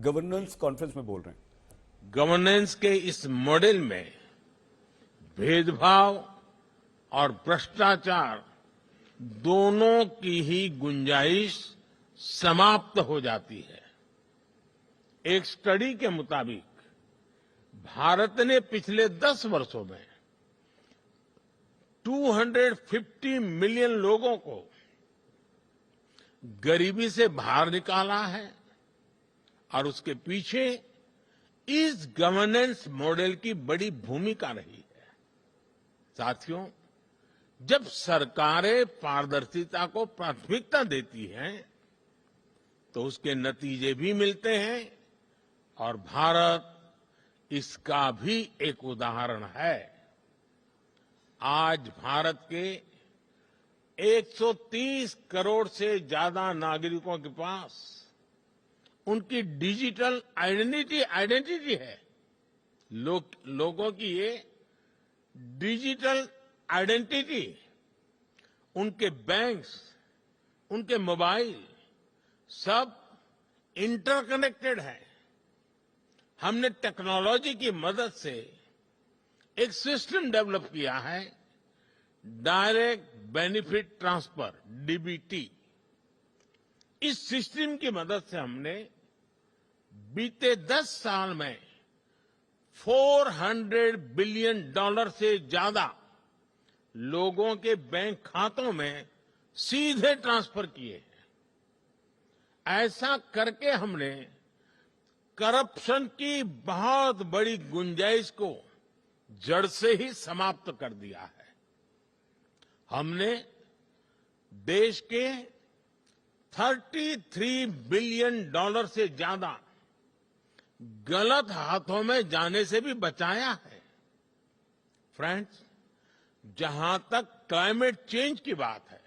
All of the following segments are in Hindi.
गवर्नेंस कॉन्फ्रेंस में बोल रहे हैं। गवर्नेंस के इस मॉडल में भेदभाव और भ्रष्टाचार दोनों की ही गुंजाइश समाप्त हो जाती है। एक स्टडी के मुताबिक भारत ने पिछले 10 वर्षों में 250 मिलियन लोगों को गरीबी से बाहर निकाला है और उसके पीछे इस गवर्नेंस मॉडल की बड़ी भूमिका रही है। साथियों, जब सरकारें पारदर्शिता को प्राथमिकता देती हैं तो उसके नतीजे भी मिलते हैं और भारत इसका भी एक उदाहरण है। आज भारत के 130 करोड़ से ज्यादा नागरिकों के पास उनकी डिजिटल आइडेंटिटी है। लोगों की ये डिजिटल आइडेंटिटी, उनके बैंक्स, उनके मोबाइल सब इंटरकनेक्टेड है। हमने टेक्नोलॉजी की मदद से एक सिस्टम डेवलप किया है, डायरेक्ट बेनिफिट ट्रांसफर, डीबीटी। इस सिस्टम की मदद से हमने बीते 10 साल में $400 बिलियन से ज्यादा लोगों के बैंक खातों में सीधे ट्रांसफर किए हैं। ऐसा करके हमने करप्शन की बहुत बड़ी गुंजाइश को जड़ से ही समाप्त कर दिया है। हमने देश के $33 बिलियन से ज्यादा गलत हाथों में जाने से भी बचाया है। फ्रेंड्स, जहां तक क्लाइमेट चेंज की बात है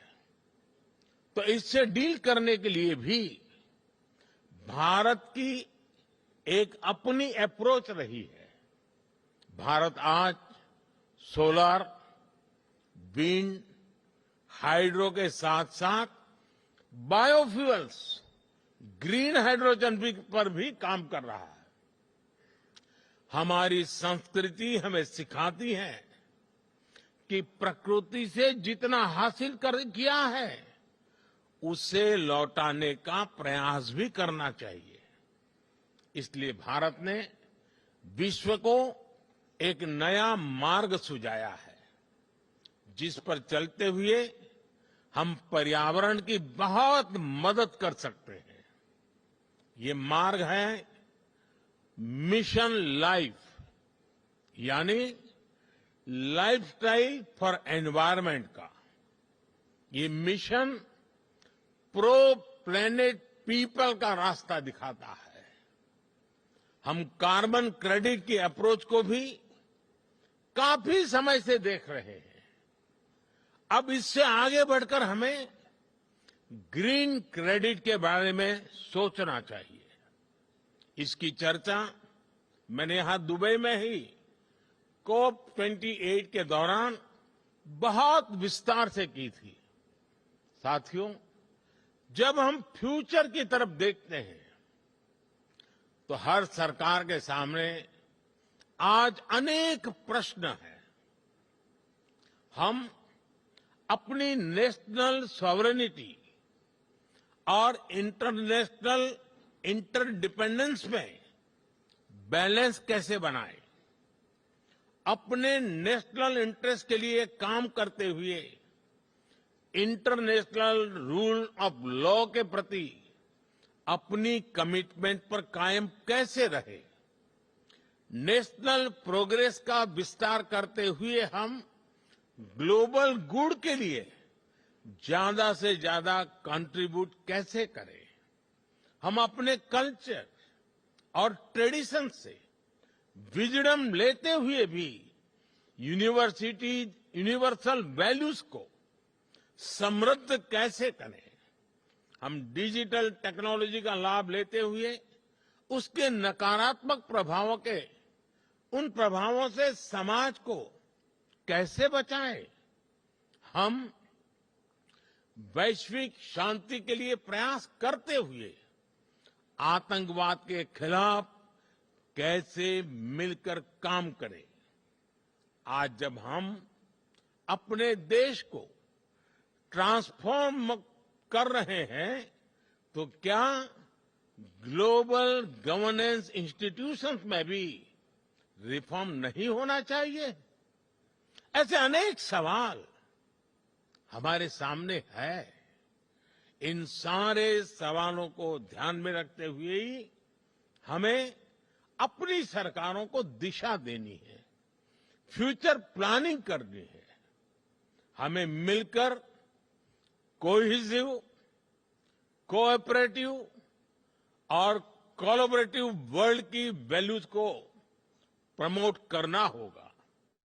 तो इससे डील करने के लिए भी भारत की एक अपनी अप्रोच रही है। भारत आज सोलर, विंड, हाइड्रो के साथ साथ बायोफ्यूल्स, ग्रीन हाइड्रोजन पर भी काम कर रहा है। हमारी संस्कृति हमें सिखाती है कि प्रकृति से जितना हासिल किया है उसे लौटाने का प्रयास भी करना चाहिए। इसलिए भारत ने विश्व को एक नया मार्ग सुझाया है, जिस पर चलते हुए हम पर्यावरण की बहुत मदद कर सकते हैं। ये मार्ग है मिशन लाइफ, यानी लाइफस्टाइल फॉर एनवायरनमेंट का। ये मिशन प्रो प्लेनेट पीपल का रास्ता दिखाता है। हम कार्बन क्रेडिट की अप्रोच को भी काफी समय से देख रहे हैं। अब इससे आगे बढ़कर हमें ग्रीन क्रेडिट के बारे में सोचना चाहिए। इसकी चर्चा मैंने यहां दुबई में ही COP28 के दौरान बहुत विस्तार से की थी। साथियों, जब हम फ्यूचर की तरफ देखते हैं तो हर सरकार के सामने आज अनेक प्रश्न हैं। हम अपनी नेशनल सॉवरेनिटी और इंटरनेशनल इंटरडिपेंडेंस में बैलेंस कैसे बनाएं? अपने नेशनल इंटरेस्ट के लिए काम करते हुए इंटरनेशनल रूल ऑफ लॉ के प्रति अपनी कमिटमेंट पर कायम कैसे रहे? नेशनल प्रोग्रेस का विस्तार करते हुए हम ग्लोबल गुड के लिए ज्यादा से ज्यादा कंट्रीब्यूट कैसे करें? हम अपने कल्चर और ट्रेडिशन से विजडम लेते हुए भी यूनिवर्सल वैल्यूज को समृद्ध कैसे करें? हम डिजिटल टेक्नोलॉजी का लाभ लेते हुए उसके नकारात्मक प्रभावों के उन प्रभावों से समाज को कैसे बचाएं? हम वैश्विक शांति के लिए प्रयास करते हुए आतंकवाद के खिलाफ कैसे मिलकर काम करें। आज जब हम अपने देश को ट्रांसफॉर्म कर रहे हैं तो क्या ग्लोबल गवर्नेंस इंस्टीट्यूशंस में भी रिफॉर्म नहीं होना चाहिए? ऐसे अनेक सवाल हमारे सामने है। इन सारे सवालों को ध्यान में रखते हुए ही हमें अपनी सरकारों को दिशा देनी है, फ्यूचर प्लानिंग करनी है। हमें मिलकर कोहेसिव, कोऑपरेटिव और कोलैबोरेटिव वर्ल्ड की वैल्यूज को प्रमोट करना होगा।